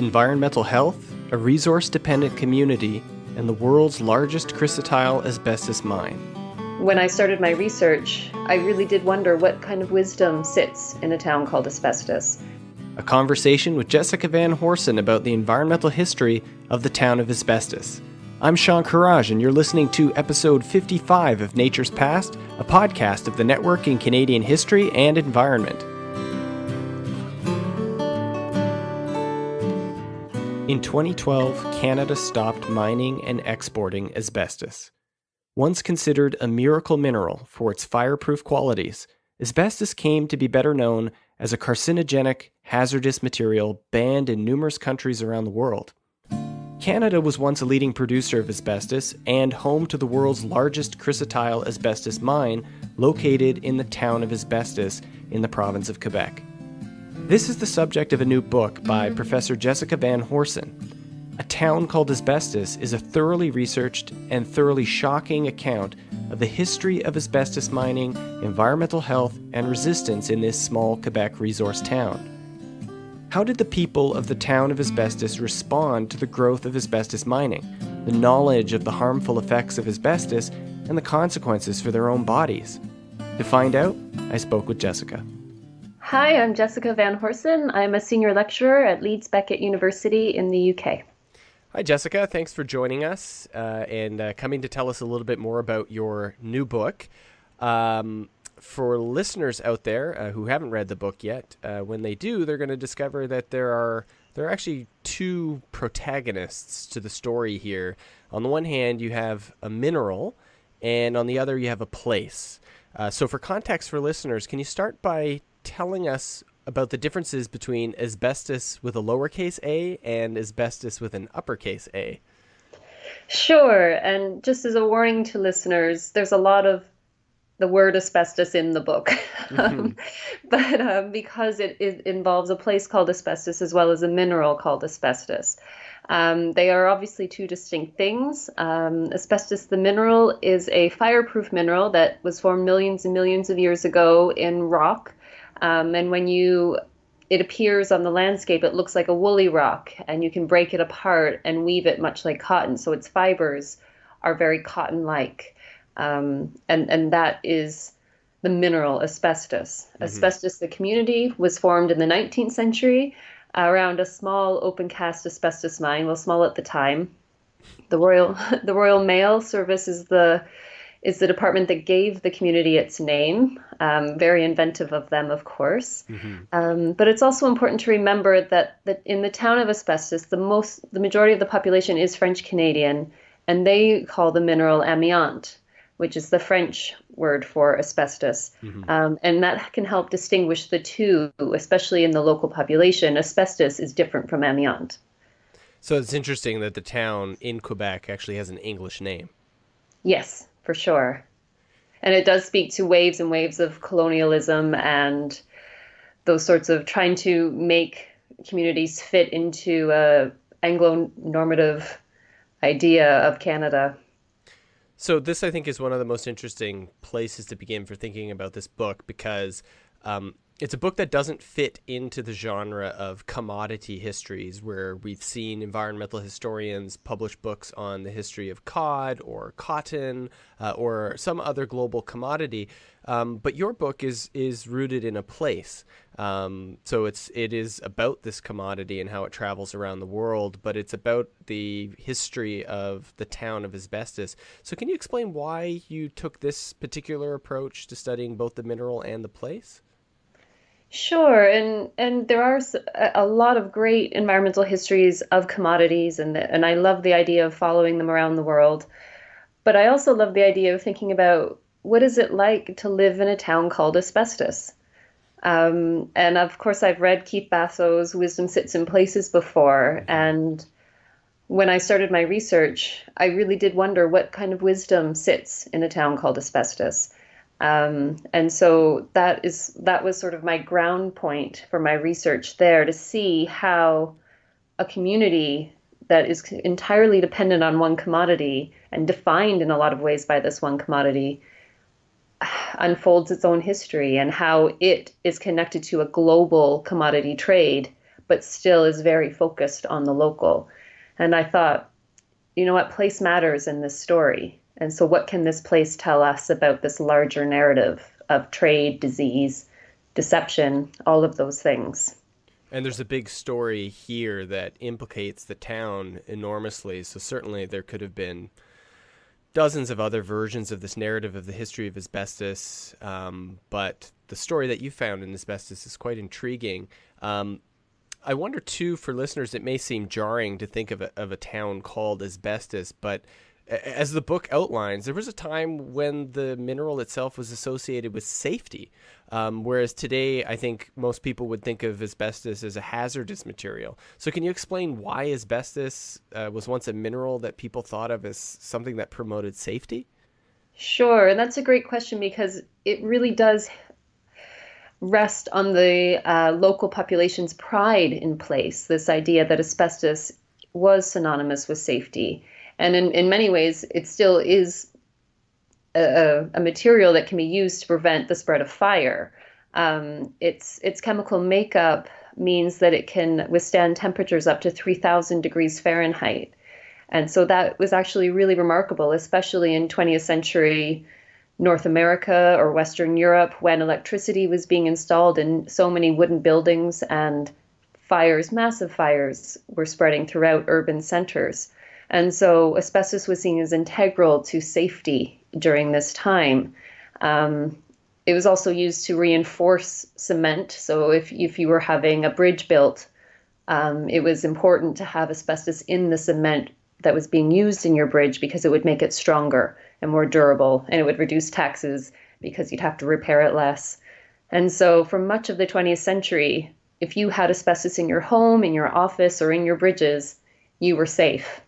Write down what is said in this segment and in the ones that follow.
environmental health, a resource-dependent community, and the world's largest chrysotile asbestos mine. When I started my research, I really did wonder what kind of wisdom sits in a town called Asbestos. A conversation with Jessica Van Horsen about the environmental history of the town of Asbestos. I'm Sean Courage, and you're listening to episode 55 of Nature's Past, a podcast of the Network in Canadian History and Environment. In 2012, Canada stopped mining and exporting asbestos. Once considered a miracle mineral for its fireproof qualities, asbestos came to be better known as a carcinogenic, hazardous material banned in numerous countries around the world. Canada was once a leading producer of asbestos and home to the world's largest chrysotile asbestos mine, located in the town of Asbestos in the province of Quebec. This is the subject of a new book by Professor Jessica Van Horsen. A Town Called Asbestos is a thoroughly researched and thoroughly shocking account of the history of asbestos mining, environmental health, and resistance in this small Quebec resource town. How did the people of the town of Asbestos respond to the growth of asbestos mining, the knowledge of the harmful effects of asbestos, and the consequences for their own bodies? To find out, I spoke with Jessica. Hi, I'm Jessica Van Horsen. I'm a senior lecturer at Leeds Beckett University in the UK. Hi, Jessica. Thanks for joining us and coming to tell us a little bit more about your new book. For listeners out there who haven't read the book yet, when they do, they're going to discover that there are actually two protagonists to the story here. On the one hand, you have a mineral, and on the other, you have a place. So for context for listeners, can you start by telling us about the differences between asbestos with a lowercase a and asbestos with an uppercase A? Sure, and just as a warning to listeners, there's a lot of the word asbestos in the book, but because it involves a place called Asbestos as well as a mineral called asbestos. They are obviously two distinct things. Asbestos, the mineral, is a fireproof mineral that was formed millions and millions of years ago in rock. And when it appears on the landscape, it looks like a woolly rock, and you can break it apart and weave it much like cotton. So its fibers are very cotton-like. And that is the mineral asbestos. Asbestos, the community, was formed in the 19th century around a small open-cast asbestos mine, well, small at the time. The Royal Mail Service is the department that gave the community its name. Very inventive of them, of course. But it's also important to remember that in the town of Asbestos, the majority of the population is French Canadian, and they call the mineral amiante, which is the French word for asbestos. And that can help distinguish the two, especially in the local population. Asbestos is different from amiante. So it's interesting that the town in Quebec actually has an English name. Yes, for sure. And it does speak to waves and waves of colonialism and those sorts of trying to make communities fit into a Anglo-normative idea of Canada. So this, I think, is one of the most interesting places to begin for thinking about this book, because it's a book that doesn't fit into the genre of commodity histories, where we've seen environmental historians publish books on the history of cod or cotton or some other global commodity. But your book is rooted in a place. So it is about this commodity and how it travels around the world, but it's about the history of the town of Asbestos. So can you explain why you took this particular approach to studying both the mineral and the place? Sure, and there are a lot of great environmental histories of commodities, and I love the idea of following them around the world. But I also love the idea of thinking about what is it like to live in a town called Asbestos. And of course, I've read Keith Basso's Wisdom Sits in Places before, and when I started my research, I really did wonder what kind of wisdom sits in a town called Asbestos. And so that was sort of my ground point for my research there, to see how a community that is entirely dependent on one commodity and defined in a lot of ways by this one commodity unfolds its own history, and how it is connected to a global commodity trade but still is very focused on the local. And I thought, you know what, place matters in this story. And so, what can this place tell us about this larger narrative of trade, disease, deception, all of those things? And there's a big story here that implicates the town enormously. So certainly there could have been dozens of other versions of this narrative of the history of asbestos, but the story that you found in asbestos is quite intriguing. I wonder, too, for listeners, it may seem jarring to think of a town called Asbestos, but as the book outlines, there was a time when the mineral itself was associated with safety, whereas today I think most people would think of asbestos as a hazardous material. So can you explain why asbestos was once a mineral that people thought of as something that promoted safety? Sure, and that's a great question because it really does rest on the local population's pride in place, this idea that asbestos was synonymous with safety. And in many ways, it still is a material that can be used to prevent the spread of fire. Its chemical makeup means that it can withstand temperatures up to 3,000 degrees Fahrenheit. And so that was actually really remarkable, especially in 20th century North America or Western Europe when electricity was being installed in so many wooden buildings and fires, massive fires, were spreading throughout urban centers. And so asbestos was seen as integral to safety during this time. It was also used to reinforce cement. So if you were having a bridge built, it was important to have asbestos in the cement that was being used in your bridge because it would make it stronger and more durable, and it would reduce taxes because you'd have to repair it less. And so for much of the 20th century, if you had asbestos in your home, in your office, or in your bridges, you were safe.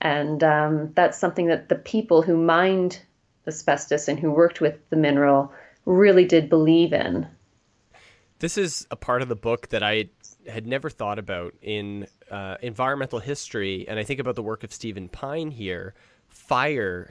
And that's something that the people who mined asbestos and who worked with the mineral really did believe in. This is a part of the book that I had never thought about in environmental history, and I think about the work of Stephen Pine here. Fire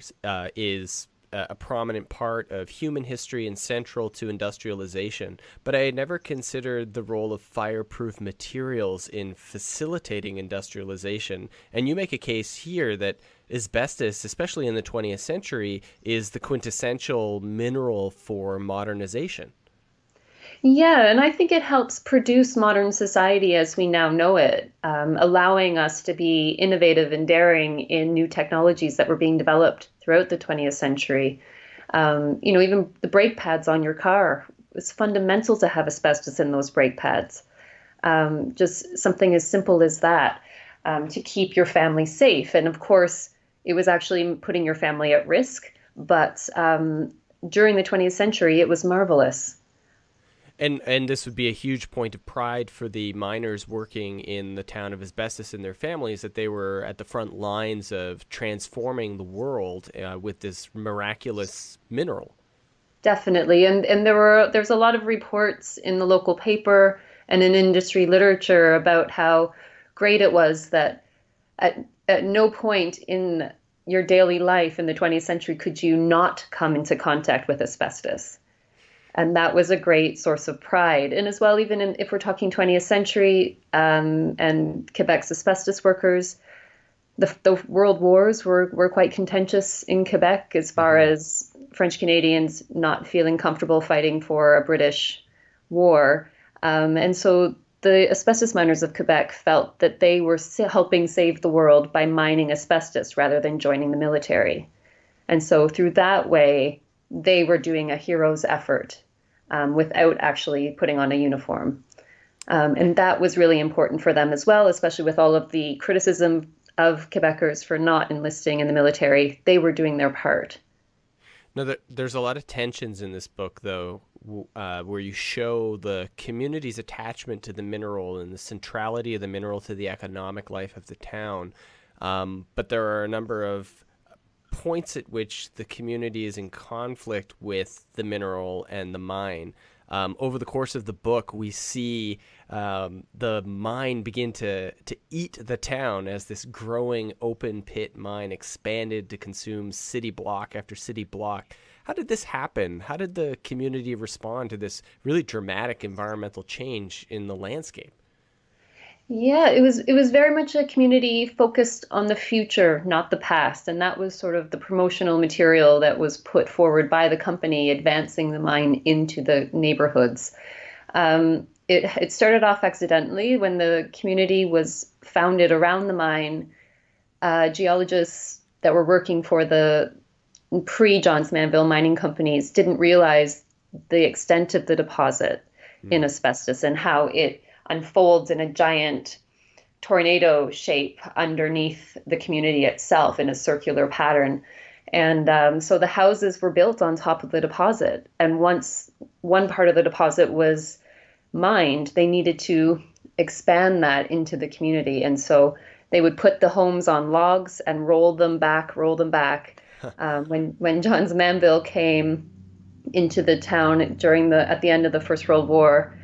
is a prominent part of human history and central to industrialization, but I had never considered the role of fireproof materials in facilitating industrialization. And you make a case here that asbestos, especially in the 20th century, is the quintessential mineral for modernization. Yeah, and I think it helps produce modern society as we now know it, allowing us to be innovative and daring in new technologies that were being developed throughout the 20th century. Even the brake pads on your car, it's fundamental to have asbestos in those brake pads. Just something as simple as that, to keep your family safe. And of course, it was actually putting your family at risk, but during the 20th century, it was marvelous. And this would be a huge point of pride for the miners working in the town of Asbestos and their families, that they were at the front lines of transforming the world with this miraculous mineral. Definitely. And there's a lot of reports in the local paper and in industry literature about how great it was that at no point in your daily life in the 20th century could you not come into contact with asbestos. And that was a great source of pride. And as well, even if we're talking 20th century and Quebec's asbestos workers, the world wars were quite contentious in Quebec as far as French Canadians not feeling comfortable fighting for a British war. And so the asbestos miners of Quebec felt that they were helping save the world by mining asbestos rather than joining the military. And so through that way, they were doing a hero's effort without actually putting on a uniform. And that was really important for them as well, especially with all of the criticism of Quebecers for not enlisting in the military. They were doing their part. Now, there's a lot of tensions in this book, though, where you show the community's attachment to the mineral and the centrality of the mineral to the economic life of the town. But there are a number of points at which the community is in conflict with the mineral and the mine. Over the course of the book, we see the mine begin to eat the town as this growing open pit mine expanded to consume city block after city block. How did this happen? How did the community respond to this really dramatic environmental change in the landscape? Yeah, it was very much a community focused on the future, not the past, and that was sort of the promotional material that was put forward by the company advancing the mine into the neighborhoods. It started off accidentally when the community was founded around the mine. Geologists that were working for the pre-Johns Manville mining companies didn't realize the extent of the deposit Hmm. in asbestos and how it unfolds in a giant tornado shape underneath the community itself in a circular pattern. And so the houses were built on top of the deposit. And once one part of the deposit was mined, they needed to expand that into the community. And so they would put the homes on logs and roll them back, roll them back. When Johns Manville came into the town during the at the end of the First World War,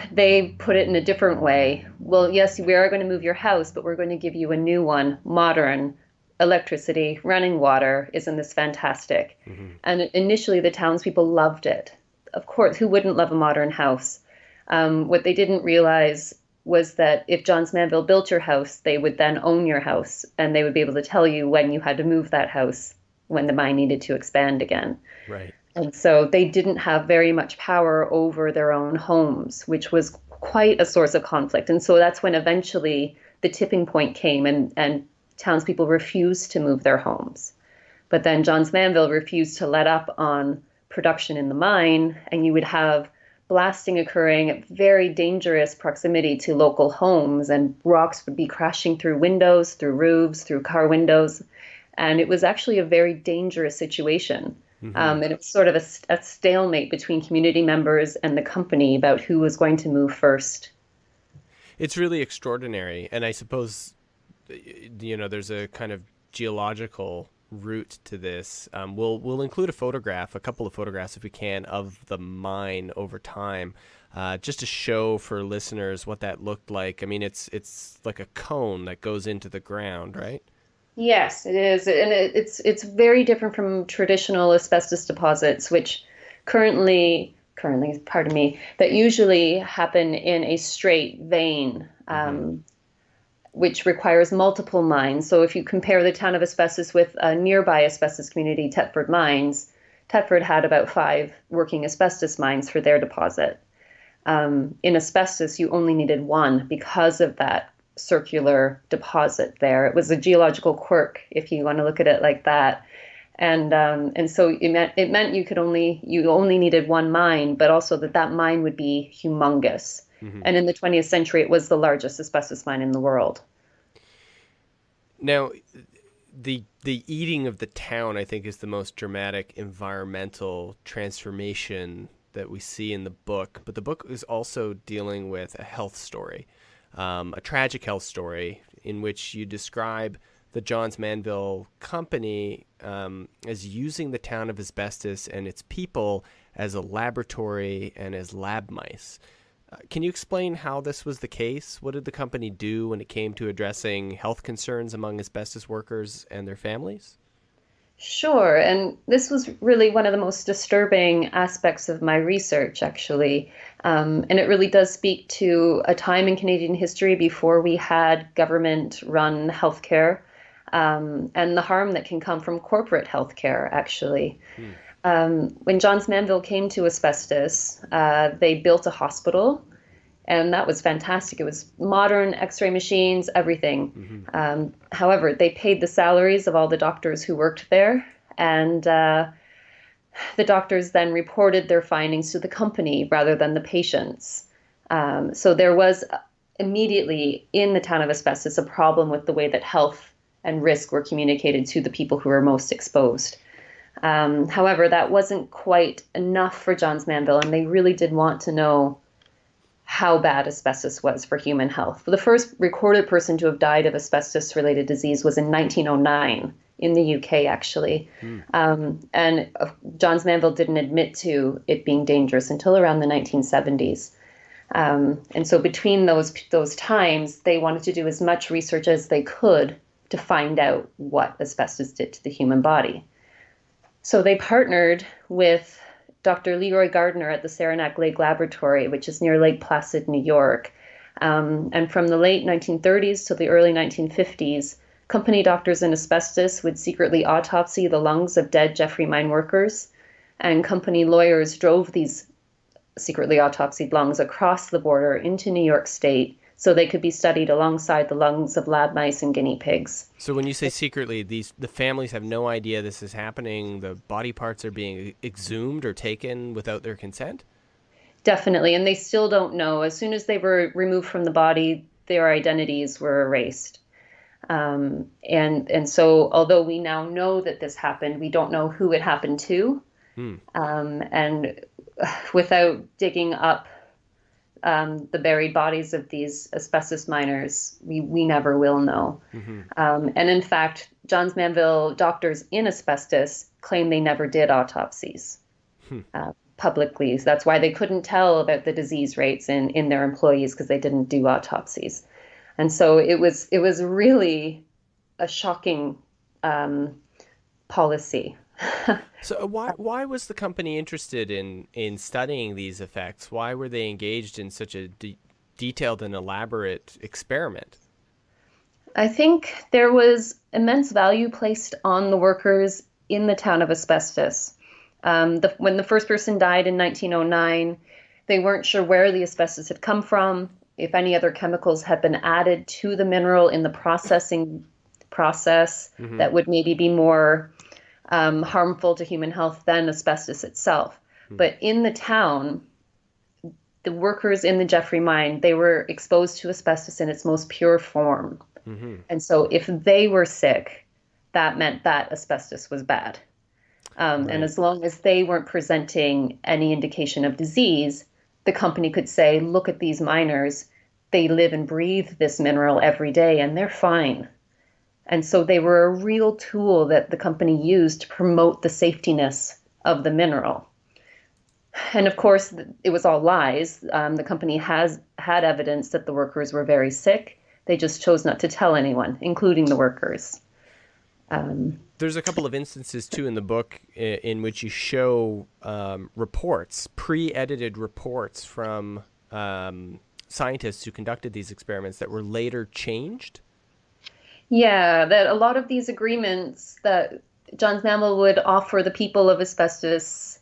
they put it in a different way. Well, yes, we are going to move your house, but we're going to give you a new one, modern, electricity, running water. Isn't this fantastic? Hmm. And initially, the townspeople loved it. Of course, who wouldn't love a modern house? What they didn't realize was that if Johns Manville built your house, they would then own your house and they would be able to tell you when you had to move that house when the mine needed to expand again. Right. And so they didn't have very much power over their own homes, which was quite a source of conflict. And so that's when eventually the tipping point came and townspeople refused to move their homes. But then Johns Manville refused to let up on production in the mine, and you would have blasting occurring at very dangerous proximity to local homes, and rocks would be crashing through windows, through roofs, through car windows. And it was actually a very dangerous situation. Hmm. And it was sort of a stalemate between community members and the company about who was going to move first. It's really extraordinary, and I suppose there's a kind of geological root to this. We'll include a couple of photographs if we can, of the mine over time, just to show for listeners what that looked like. I mean, it's like a cone that goes into the ground, right? Yes, it is, and it's very different from traditional asbestos deposits, which pardon me, that usually happen in a straight vein, Hmm. which requires multiple mines. So if you compare the town of Asbestos with a nearby asbestos community, Tetford Mines, Tetford had about 5 working asbestos mines for their deposit. In asbestos, you only needed one because of that circular deposit there. It was a geological quirk, if you want to look at it like that. And so it meant you only needed one mine, but also that mine would be humongous. Hmm. And in the 20th century, it was the largest asbestos mine in the world. Now, the eating of the town, I think, is the most dramatic environmental transformation that we see in the book. But the book is also dealing with a health story, a tragic health story in which you describe the Johns Manville Company as using the town of Asbestos and its people as a laboratory and as lab mice. Can you explain how this was the case? What did the company do when it came to addressing health concerns among asbestos workers and their families? Sure, and this was really one of the most disturbing aspects of my research, actually. And it really does speak to a time in Canadian history before we had government-run healthcare, and the harm that can come from corporate healthcare, actually. Hmm. When Johns Manville came to asbestos, they built a hospital, and that was fantastic. It was modern X-ray machines, everything. Hmm. However, they paid the salaries of all the doctors who worked there, and the doctors then reported their findings to the company rather than the patients. So there was immediately in the town of Asbestos a problem with the way that health and risk were communicated to the people who were most exposed. However, that wasn't quite enough for Johns Manville, and they really did want to know how bad asbestos was for human health. The first recorded person to have died of asbestos related disease was in 1909 in the UK, actually. Hmm. And Johns Manville didn't admit to it being dangerous until around the 1970s. And so between those times, they wanted to do as much research as they could to find out what asbestos did to the human body. So they partnered with Dr. Leroy Gardner at the Saranac Lake Laboratory, which is near Lake Placid, New York. And from the late 1930s to the early 1950s, company doctors in asbestos would secretly autopsy the lungs of dead Jeffrey mine workers, and company lawyers drove these secretly autopsied lungs across the border into New York State so they could be studied alongside the lungs of lab mice and guinea pigs. So when you say secretly, the families have no idea this is happening. The body parts are being exhumed or taken without their consent. Definitely, and they still don't know. As soon as they were removed from the body, their identities were erased. And so, although we now know that this happened, we don't know who it happened to. And without digging up the buried bodies of these asbestos miners, we never will know. And in fact, Johns Manville doctors in asbestos claim they never did autopsies publicly. So that's why they couldn't tell about the disease rates in their employees, because they didn't do autopsies. And so it was really a shocking policy. So why was the company interested in studying these effects? Why were they engaged in such a detailed and elaborate experiment? I think there was immense value placed on the workers in the town of Asbestos. When the first person died in 1909, they weren't sure where the asbestos had come from, if any other chemicals had been added to the mineral in the processing process that would maybe be more harmful to human health than asbestos itself. But in the town, the workers in the Jeffrey mine, they were exposed to asbestos in its most pure form. And so if they were sick, that meant that asbestos was bad. And as long as they weren't presenting any indication of disease, the company could say, look at these miners, they live and breathe this mineral every day and they're fine. And so they were a real tool that the company used to promote the safetiness of the mineral. And of course, it was all lies. The company had evidence that the workers were very sick. They just chose not to tell anyone, including the workers. There's a couple of instances, too, in the book in which you show reports, pre-edited reports from scientists who conducted these experiments that were later changed. Yeah, that a lot of these agreements that Johns Manville would offer the people of asbestos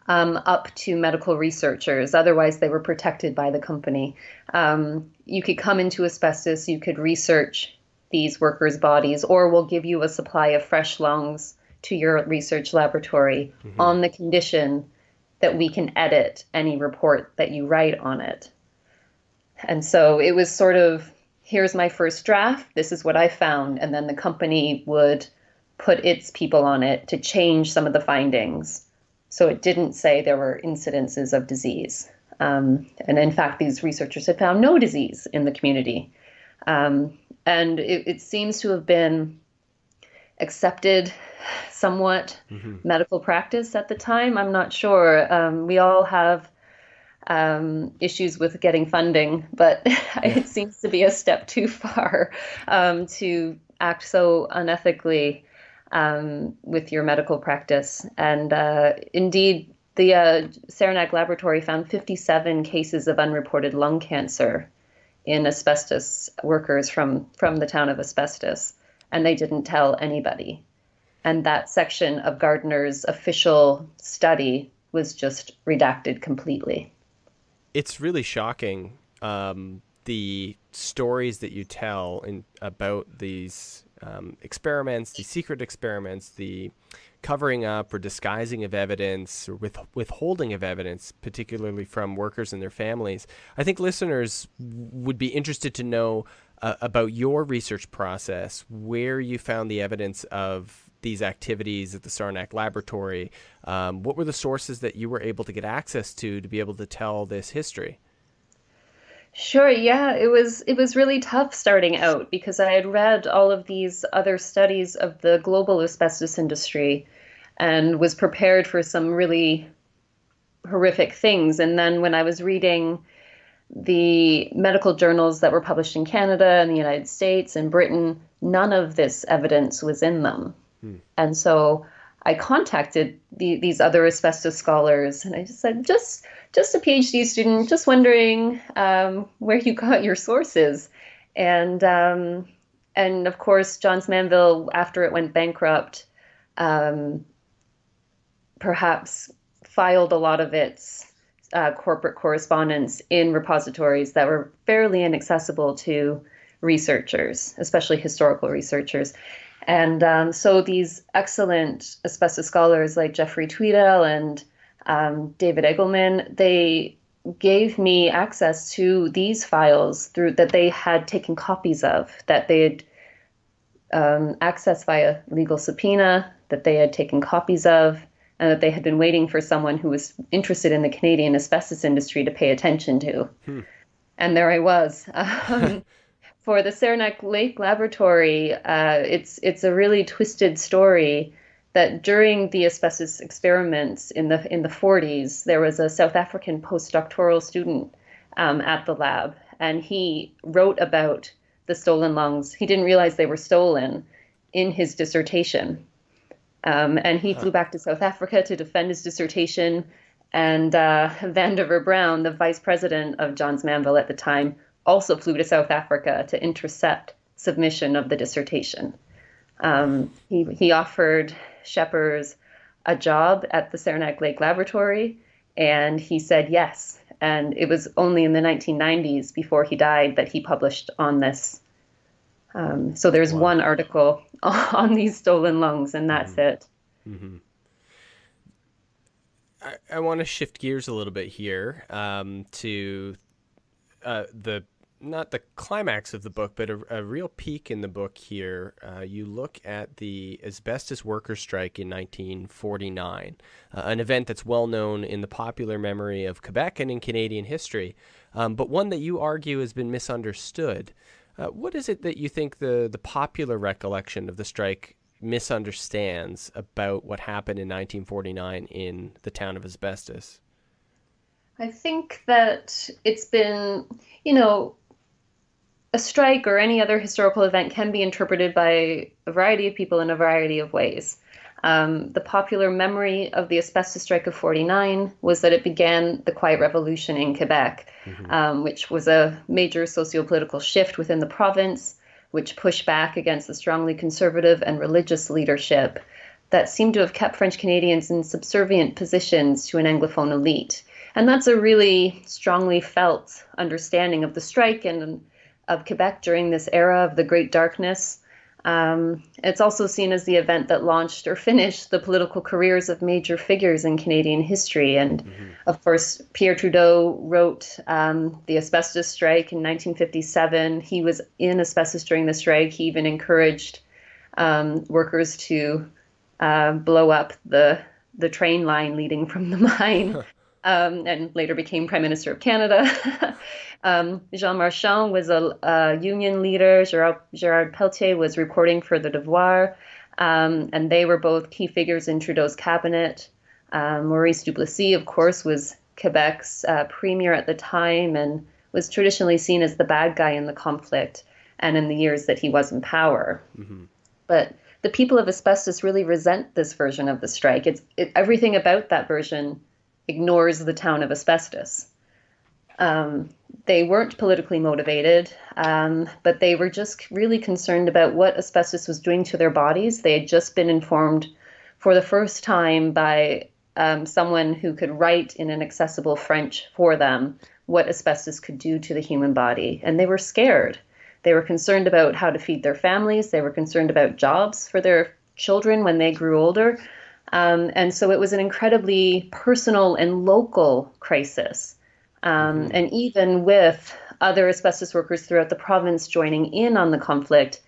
up to medical researchers. Otherwise, they were protected by the company. You could come into asbestos, you could research these workers' bodies, or we'll give you a supply of fresh lungs to your research laboratory on the condition that we can edit any report that you write on it. And so it was sort of, here's my first draft, this is what I found, and then the company would put its people on it to change some of the findings. So it didn't say there were incidences of disease. And in fact, these researchers had found no disease in the community. And it seems to have been accepted somewhat medical practice at the time. I'm not sure. We all have issues with getting funding, but it seems to be a step too far to act so unethically with your medical practice. And indeed, the Saranac Laboratory found 57 cases of unreported lung cancer in asbestos workers from the town of Asbestos, and they didn't tell anybody. And that section of Gardner's official study was just redacted completely. It's really shocking, the stories that you tell about these experiments, these secret experiments, the covering up or disguising of evidence or withholding of evidence, particularly from workers and their families. I think listeners would be interested to know about your research process, where you found the evidence of these activities at the Saranac Laboratory. What were the sources that you were able to get access to be able to tell this history? Sure, yeah, it was really tough starting out because I had read all of these other studies of the global asbestos industry and was prepared for some really horrific things. And then when I was reading the medical journals that were published in Canada and the United States and Britain, none of this evidence was in them. And so I contacted these other asbestos scholars and I just said, just just a PhD student, just wondering where you got your sources. And and of course, Johns Manville, after it went bankrupt, um, perhaps filed a lot of its corporate correspondence in repositories that were fairly inaccessible to researchers, especially historical researchers. And so these excellent asbestos scholars like Jeffrey Tweedale and David Eagleman, they gave me access to these files through that they had taken copies of, that they had accessed via legal subpoena, that they had taken copies of, and that they had been waiting for someone who was interested in the Canadian asbestos industry to pay attention to. And there I was. For the Saranac Lake Laboratory, it's a really twisted story that during the asbestos experiments in the 40s, there was a South African postdoctoral student at the lab, and he wrote about the stolen lungs. He didn't realize they were stolen in his dissertation. And he flew back to South Africa to defend his dissertation. And Vandiver Brown, the vice president of Johns Manville at the time, also flew to South Africa to intercept submission of the dissertation. He offered Scheppers a job at the Saranac Lake Laboratory, and he said yes. And it was only in the 1990s, before he died, that he published on this. So there's one article on these stolen lungs, and that's it. Mm-hmm. I want to shift gears a little bit here to the not the climax of the book, but a real peak in the book here. You look at the asbestos workers' strike in 1949, an event that's well known in the popular memory of Quebec and in Canadian history, but one that you argue has been misunderstood. What is it that you think the popular recollection of the strike misunderstands about what happened in 1949 in the town of Asbestos? I think that it's been, a strike or any other historical event can be interpreted by a variety of people in a variety of ways. The popular memory of the asbestos strike of 49 was that it began the Quiet Revolution in Quebec, which was a major sociopolitical shift within the province, which pushed back against the strongly conservative and religious leadership that seemed to have kept French Canadians in subservient positions to an Anglophone elite. And that's a really strongly felt understanding of the strike and of Quebec during this era of the Great Darkness. It's also seen as the event that launched or finished the political careers of major figures in Canadian history. And of course, Pierre Trudeau wrote the asbestos strike in 1957. He was in asbestos during the strike. He even encouraged workers to blow up the train line leading from the mine. And later became Prime Minister of Canada. Jean Marchand was a union leader. Gerard Pelletier was reporting for The Devoir. And they were both key figures in Trudeau's cabinet. Maurice Duplessis, of course, was Quebec's premier at the time and was traditionally seen as the bad guy in the conflict and in the years that he was in power. But the people of Asbestos really resent this version of the strike. Everything about that version ignores the town of Asbestos. They weren't politically motivated, but they were just really concerned about what asbestos was doing to their bodies. They had just been informed for the first time by someone who could write in an accessible French for them what asbestos could do to the human body. And they were scared. They were concerned about how to feed their families. They were concerned about jobs for their children when they grew older. And so it was an incredibly personal and local crisis. And even with other asbestos workers throughout the province joining in on the conflict,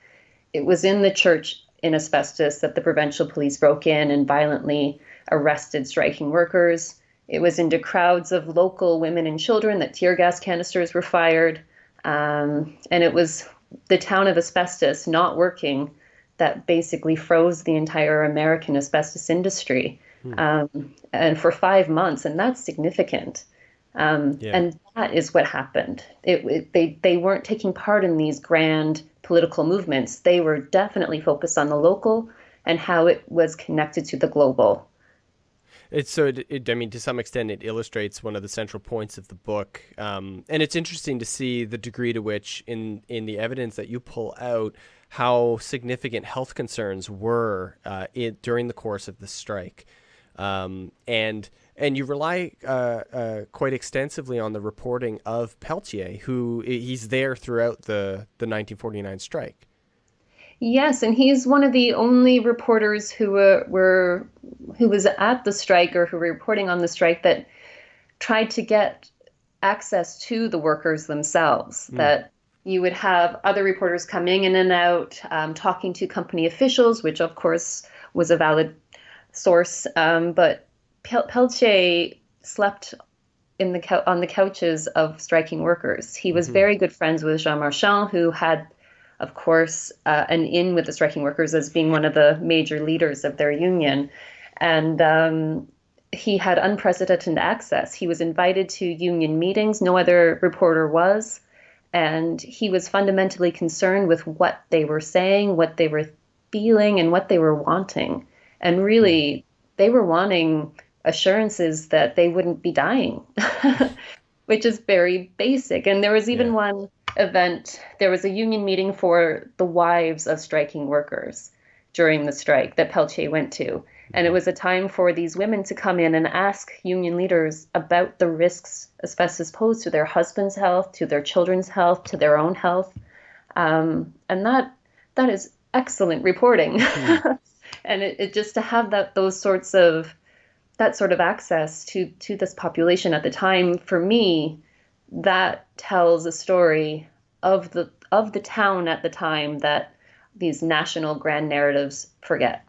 it was in the church in Asbestos that the provincial police broke in and violently arrested striking workers. It was into crowds of local women and children that tear gas canisters were fired. And it was the town of Asbestos not working that basically froze the entire American asbestos industry, and for 5 months, and that's significant. And that is what happened. They weren't taking part in these grand political movements. They were definitely focused on the local and how it was connected to the global. I mean, to some extent, it illustrates one of the central points of the book, and it's interesting to see the degree to which, in the evidence that you pull out, how significant health concerns were during the course of the strike, and you rely quite extensively on the reporting of Peltier, who he's there throughout the 1949 strike. Yes, and he's one of the only reporters who was at the strike or who were reporting on the strike that tried to get access to the workers themselves. Mm. That you would have other reporters coming in and out, talking to company officials, which of course was a valid source. But Peltier slept on the couches of striking workers. He was Mm-hmm. very good friends with Jean Marchand, who had, of course, an in with the striking workers as being one of the major leaders of their union. And he had unprecedented access. He was invited to union meetings. No other reporter was. And he was fundamentally concerned with what they were saying, what they were feeling, and what they were wanting. And really, they were wanting assurances that they wouldn't be dying, which is very basic. And there was even Yeah. one event, there was a union meeting for the wives of striking workers during the strike that Peltier went to. And it Mm-hmm. was a time for these women to come in and ask union leaders about the risks asbestos posed to their husband's health, to their children's health, to their own health. And that is excellent reporting. Mm. And it just to have that sort of access to this population at the time, for me, that tells a story of the town at the time that these national grand narratives forget.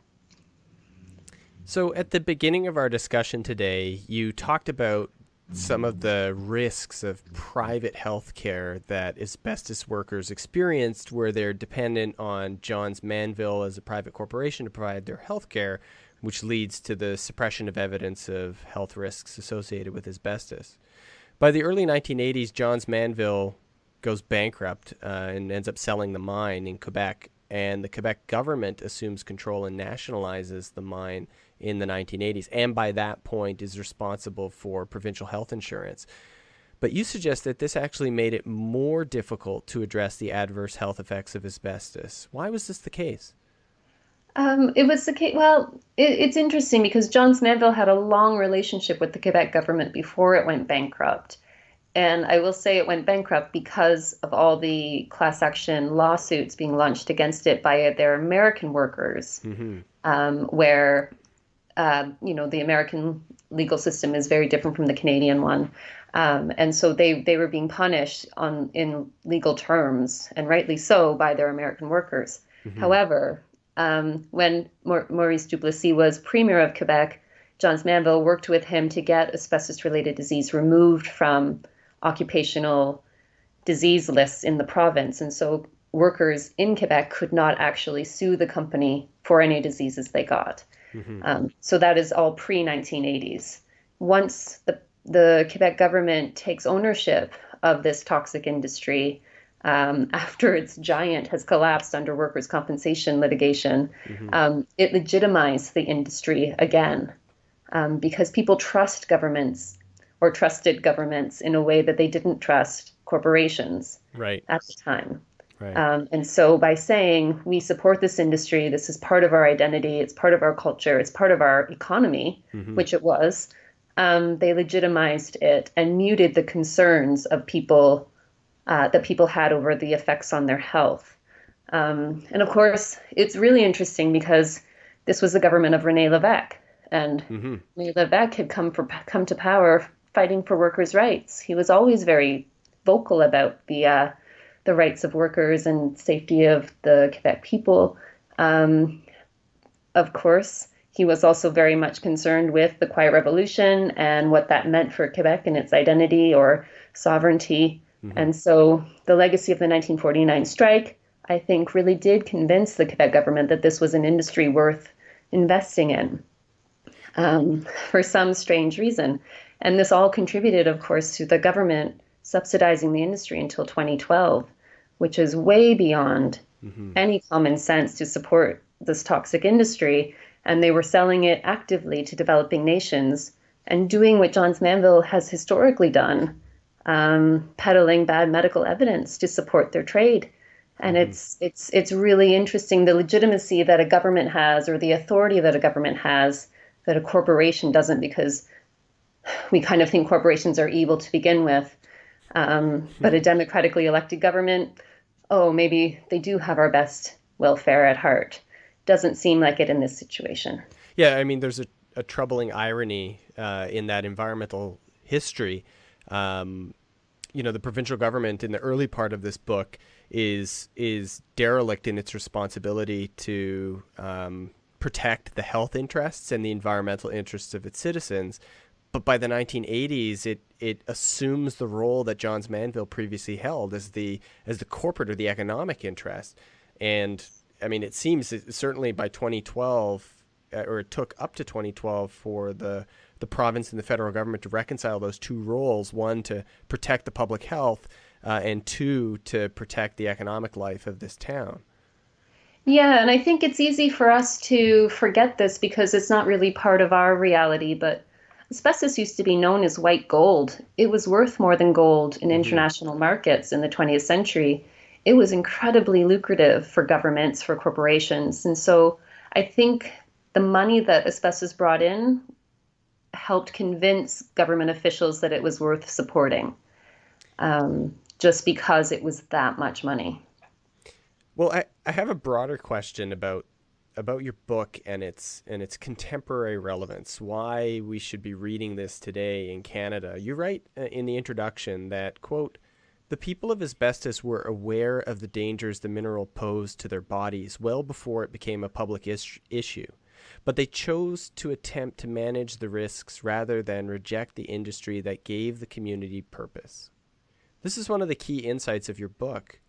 So, at the beginning of our discussion today, you talked about some of the risks of private health care that asbestos workers experienced, where they're dependent on Johns Manville as a private corporation to provide their health care, which leads to the suppression of evidence of health risks associated with asbestos. By the early 1980s, Johns Manville goes bankrupt and ends up selling the mine in Quebec, and the Quebec government assumes control and nationalizes the mine in the 1980s, and by that point is responsible for provincial health insurance. But you suggest that this actually made it more difficult to address the adverse health effects of asbestos. Why was this the case? It was the case. Well, it's interesting because Johns Manville had a long relationship with the Quebec government before it went bankrupt. And I will say it went bankrupt because of all the class action lawsuits being launched against it by their American workers, Mm-hmm. where the American legal system is very different from the Canadian one. And so they were being punished in legal terms, and rightly so, by their American workers. Mm-hmm. However, when Maurice Duplessis was Premier of Quebec, Johns Manville worked with him to get asbestos-related disease removed from occupational disease lists in the province. And so workers in Quebec could not actually sue the company for any diseases they got. Mm-hmm. So that is all pre-1980s. Once the Quebec government takes ownership of this toxic industry, after its giant has collapsed under workers' compensation litigation, Mm-hmm. it legitimized the industry again, because people trust governments or trusted governments in a way that they didn't trust corporations Right. at the time. Right. And so by saying we support this industry, this is part of our identity, it's part of our culture, it's part of our economy, Mm-hmm. which it was, they legitimized it and muted the concerns of people that people had over the effects on their health. And of course, it's really interesting because this was the government of René Lévesque, and Mm-hmm. René Lévesque had come to power fighting for workers' rights. He was always very vocal about the rights of workers and safety of the Quebec people. Of course, he was also very much concerned with the Quiet Revolution and what that meant for Quebec and its identity or sovereignty. Mm-hmm. And so the legacy of the 1949 strike, I think, really did convince the Quebec government that this was an industry worth investing in, for some strange reason. And this all contributed, of course, to the government subsidizing the industry until 2012, which is way beyond Mm-hmm. any common sense to support this toxic industry. and they were selling it actively to developing nations and doing what Johns Manville has historically done, peddling bad medical evidence to support their trade. And Hmm. it's really interesting the legitimacy that a government has or the authority that a government has that a corporation doesn't, because we kind of think corporations are evil to begin with. But a democratically elected government, oh, maybe they do have our best welfare at heart. Doesn't seem like it in this situation. Yeah, I mean, there's a troubling irony in that environmental history. Um, the provincial government in the early part of this book is derelict in its responsibility to protect the health interests and the environmental interests of its citizens. But by the 1980s, it assumes the role that Johns Manville previously held as the corporate or the economic interest. And I mean, it seems certainly by 2012, or it took up to 2012 for the province and the federal government to reconcile those two roles: one, to protect the public health, and two, to protect the economic life of this town. Yeah, and I think it's easy for us to forget this because it's not really part of our reality, but asbestos used to be known as white gold. It was worth more than gold in Hmm. international markets in the 20th century. It was incredibly lucrative for governments, for corporations. And so I think the money that asbestos brought in helped convince government officials that it was worth supporting, just because it was that much money. Well, I have a broader question about your book and its contemporary relevance. Why we should be reading this today in Canada. You write in the introduction that, quote, the people of asbestos were aware of the dangers the mineral posed to their bodies well before it became a public issue, but they chose to attempt to manage the risks rather than reject the industry that gave the community purpose. This is one of the key insights of your book.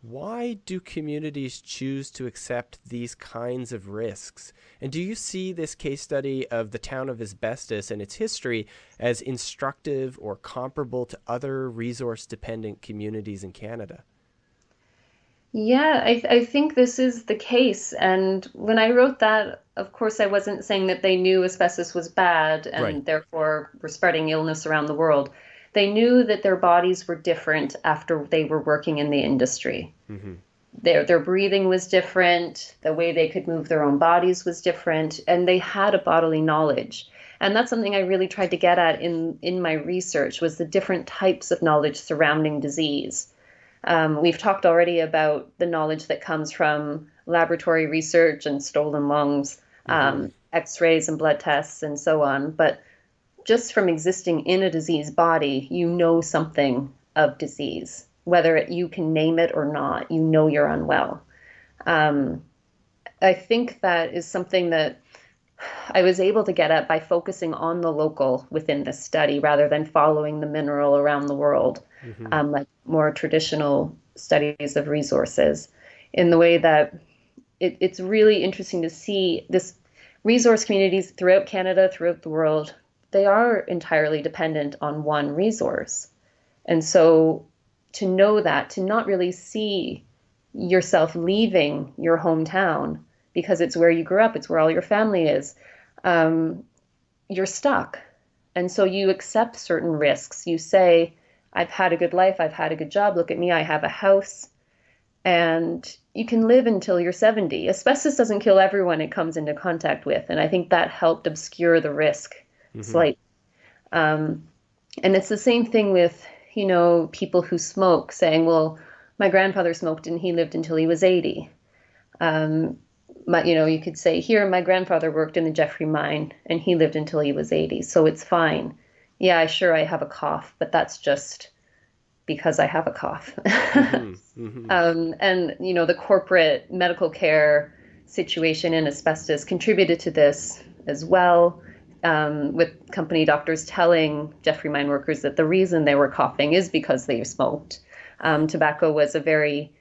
Why do communities choose to accept these kinds of risks? And do you see this case study of the town of Asbestos and its history as instructive or comparable to other resource dependent communities in Canada? Yeah, I think this is the case. And when I wrote that, of course, I wasn't saying that they knew asbestos was bad Right. and therefore were spreading illness around the world. They knew that their bodies were different after they were working in the industry. Mm-hmm. Their breathing was different, the way they could move their own bodies was different, and they had a bodily knowledge. And that's something I really tried to get at in my research was the different types of knowledge surrounding disease. We've talked already about the knowledge that comes from laboratory research and stolen lungs, Mm-hmm. x-rays and blood tests and so on. But just from existing in a diseased body, you know something of disease. Whether you can name it or not, you know you're unwell. Um, I think that is something that I was able to get at by focusing on the local within this study rather than following the mineral around the world, Mm-hmm. like more traditional studies of resources, in the way that it's really interesting to see this resource communities throughout Canada, throughout the world, they are entirely dependent on one resource. And so to know that, to not really see yourself leaving your hometown because it's where you grew up, it's where all your family is, um, you're stuck. And so you accept certain risks. You say, I've had a good life, I've had a good job, look at me, I have a house, and you can live until you're 70. Asbestos doesn't kill everyone it comes into contact with, and I think that helped obscure the risk Mm-hmm. slightly. Um, and it's the same thing with, people who smoke saying, well, my grandfather smoked and he lived until he was 80. Um, you could say, here, my grandfather worked in the Jeffrey mine and he lived until he was 80, so it's fine. Yeah, sure, I have a cough, but that's just because I have a cough. Mm-hmm. Mm-hmm. And the corporate medical care situation in asbestos contributed to this as well, with company doctors telling Jeffrey mine workers that the reason they were coughing is because they smoked. Tobacco was a very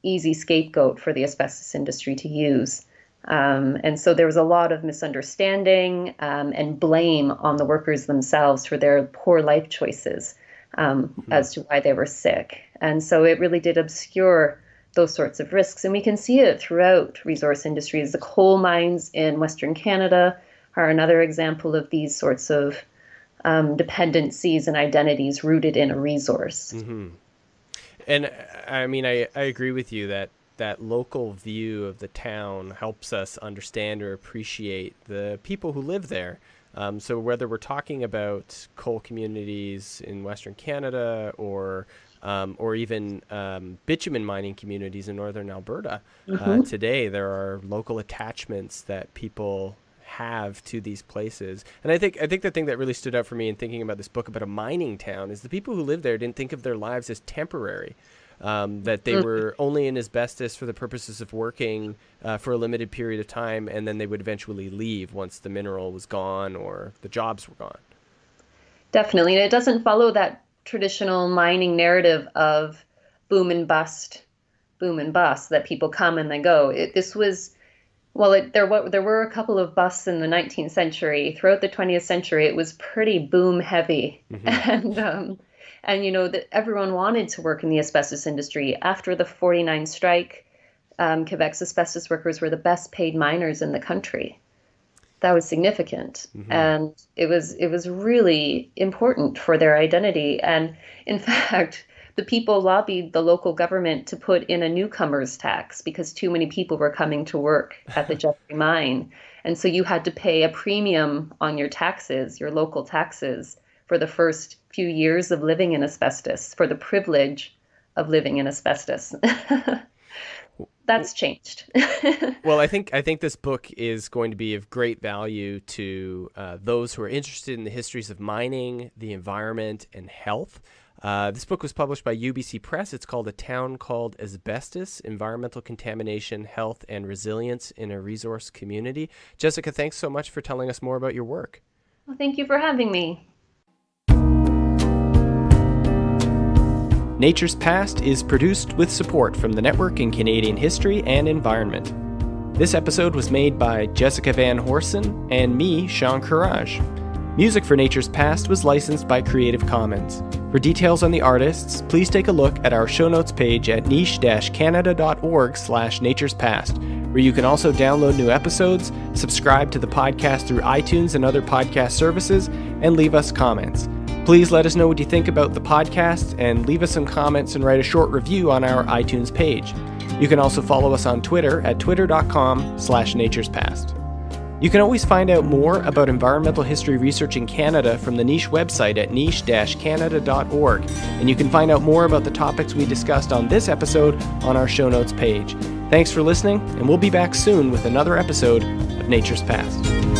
easy scapegoat for the asbestos industry to use. And so there was a lot of misunderstanding and blame on the workers themselves for their poor life choices, Mm-hmm. as to why they were sick. And so it really did obscure those sorts of risks. And we can see it throughout resource industries. The coal mines in Western Canada are another example of these sorts of dependencies and identities rooted in a resource. Mm-hmm. And I mean, I agree with you that that local view of the town helps us understand or appreciate the people who live there. So whether we're talking about coal communities in Western Canada or even bitumen mining communities in northern Alberta, today there are local attachments that people have to these places. And I think the thing that really stood out for me in thinking about this book about a mining town is the people who lived there didn't think of their lives as temporary. That they were only in asbestos for the purposes of working for a limited period of time, and then they would eventually leave once the mineral was gone or the jobs were gone. Definitely. And it doesn't follow that traditional mining narrative of boom and bust that people come and they go. There were a couple of busts in the 19th century. Throughout the 20th century, it was pretty boom heavy. And you know, that everyone wanted to work in the asbestos industry. After the 49 strike, Quebec's asbestos workers were the best paid miners in the country. That was significant. And it was really important for their identity. And in fact, the people lobbied the local government to put in a newcomer's tax because too many people were coming to work at the Jeffrey mine. And so you had to pay a premium on your taxes, your local taxes, for the first few years of living in asbestos, for the privilege of living in asbestos. That's changed. Well, I think this book is going to be of great value to those who are interested in the histories of mining, the environment, and health. This book was published by UBC Press. It's called A Town Called Asbestos, Environmental Contamination, Health, and Resilience in a Resource Community. Jessica, thanks so much for telling us more about your work. Well, thank you for having me. Nature's Past is produced with support from the Network in Canadian History and Environment. This episode was made by Jessica Van Horsen and me, Sean Courage. Music for Nature's Past was licensed by Creative Commons. For details on the artists, please take a look at our show notes page at niche-canada.org/naturespast, where you can also download new episodes, subscribe to the podcast through iTunes and other podcast services, and leave us comments. Please let us know what you think about the podcast and leave us some comments and write a short review on our iTunes page. You can also follow us on Twitter at twitter.com/naturespast. You can always find out more about environmental history research in Canada from the Niche website at niche-canada.org, and you can find out more about the topics we discussed on this episode on our show notes page. Thanks for listening, and we'll be back soon with another episode of Nature's Past.